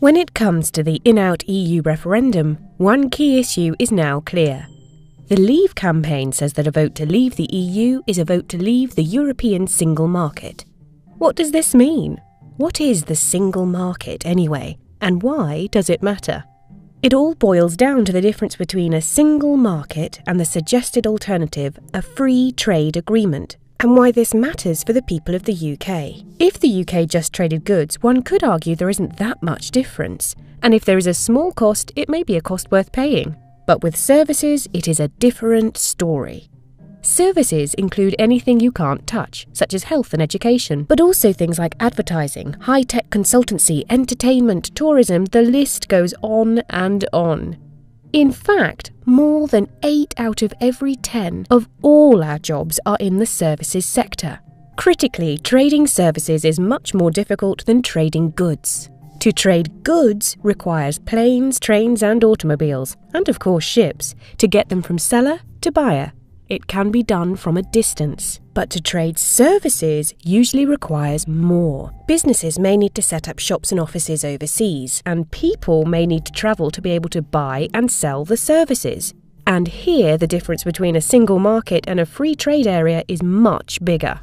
When it comes to the in-out EU referendum, one key issue is now clear. The Leave campaign says that a vote to leave the EU is a vote to leave the European single market. What does this mean? What is the single market anyway, and why does it matter? It all boils down to the difference between a single market and the suggested alternative, a free trade agreement, and why this matters for the people of the UK. If the UK just traded goods, one could argue there isn't that much difference, and if there is a small cost, it may be a cost worth paying. But with services, it is a different story. Services include anything you can't touch, such as health and education, but also things like advertising, high-tech consultancy, entertainment, tourism, the list goes on and on. In fact, more than 8 out of every 10 of all our jobs are in the services sector. Critically, trading services is much more difficult than trading goods. To trade goods requires planes, trains and automobiles, and of course ships, to get them from seller to buyer. It can be done from a distance. But to trade services usually requires more. Businesses may need to set up shops and offices overseas, and people may need to travel to be able to buy and sell the services. And here the difference between a single market and a free trade area is much bigger.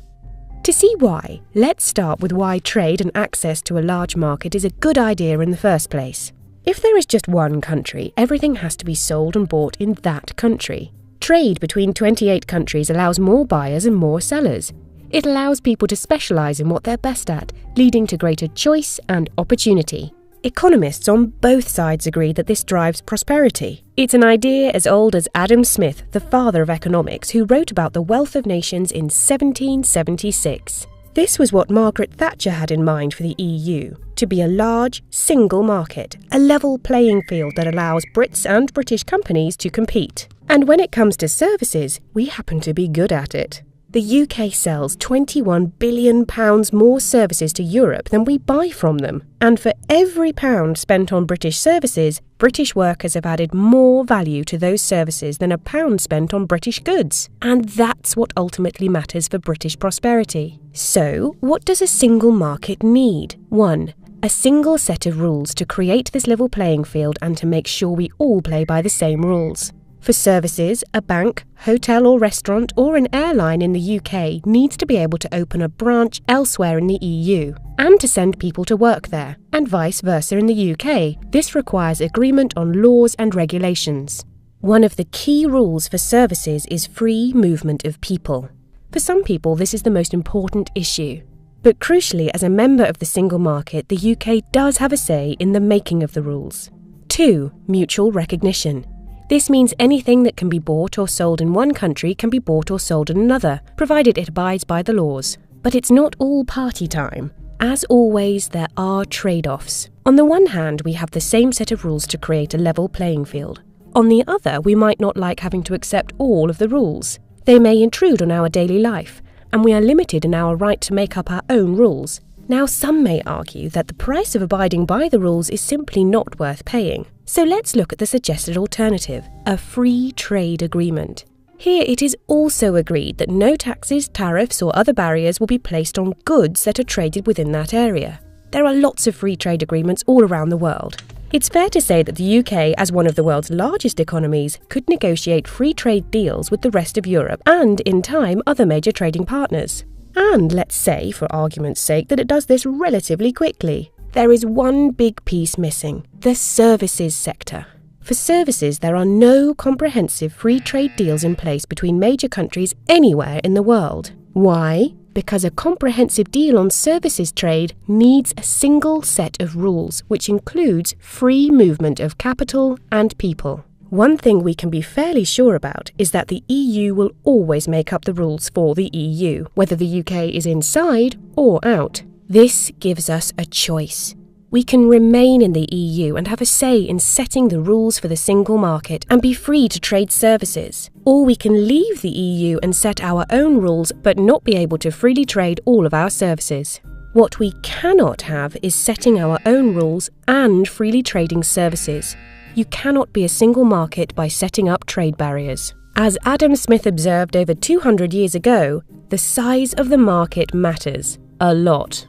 To see why, let's start with why trade and access to a large market is a good idea in the first place. If there is just one country, everything has to be sold and bought in that country. Trade between 28 countries allows more buyers and more sellers. It allows people to specialise in what they're best at, leading to greater choice and opportunity. Economists on both sides agree that this drives prosperity. It's an idea as old as Adam Smith, the father of economics, who wrote about the wealth of nations in 1776. This was what Margaret Thatcher had in mind for the EU, to be a large, single market, a level playing field that allows Brits and British companies to compete. And when it comes to services, we happen to be good at it. The UK sells £21 billion more services to Europe than we buy from them. And for every pound spent on British services, British workers have added more value to those services than a pound spent on British goods. And that's what ultimately matters for British prosperity. So, what does a single market need? 1. A single set of rules to create this level playing field and to make sure we all play by the same rules. For services, a bank, hotel or restaurant or an airline in the UK needs to be able to open a branch elsewhere in the EU and to send people to work there, and vice versa in the UK. This requires agreement on laws and regulations. One of the key rules for services is free movement of people. For some people, this is the most important issue. But crucially, as a member of the single market, the UK does have a say in the making of the rules. 2. Mutual recognition. This means anything that can be bought or sold in one country can be bought or sold in another, provided it abides by the laws. But it's not all party time. As always, there are trade-offs. On the one hand, we have the same set of rules to create a level playing field. On the other, we might not like having to accept all of the rules. They may intrude on our daily life, and we are limited in our right to make up our own rules. Now, some may argue that the price of abiding by the rules is simply not worth paying. So let's look at the suggested alternative, a free trade agreement. Here it is also agreed that no taxes, tariffs or other barriers will be placed on goods that are traded within that area. There are lots of free trade agreements all around the world. It's fair to say that the UK, as one of the world's largest economies, could negotiate free trade deals with the rest of Europe and, in time, other major trading partners. And let's say, for argument's sake, that it does this relatively quickly. There is one big piece missing, the services sector. For services, there are no comprehensive free trade deals in place between major countries anywhere in the world. Why? Because a comprehensive deal on services trade needs a single set of rules, which includes free movement of capital and people. One thing we can be fairly sure about is that the EU will always make up the rules for the EU, whether the UK is inside or out. This gives us a choice. We can remain in the EU and have a say in setting the rules for the single market and be free to trade services. Or we can leave the EU and set our own rules but not be able to freely trade all of our services. What we cannot have is setting our own rules and freely trading services. You cannot be a single market by setting up trade barriers. As Adam Smith observed over 200 years ago, the size of the market matters a lot.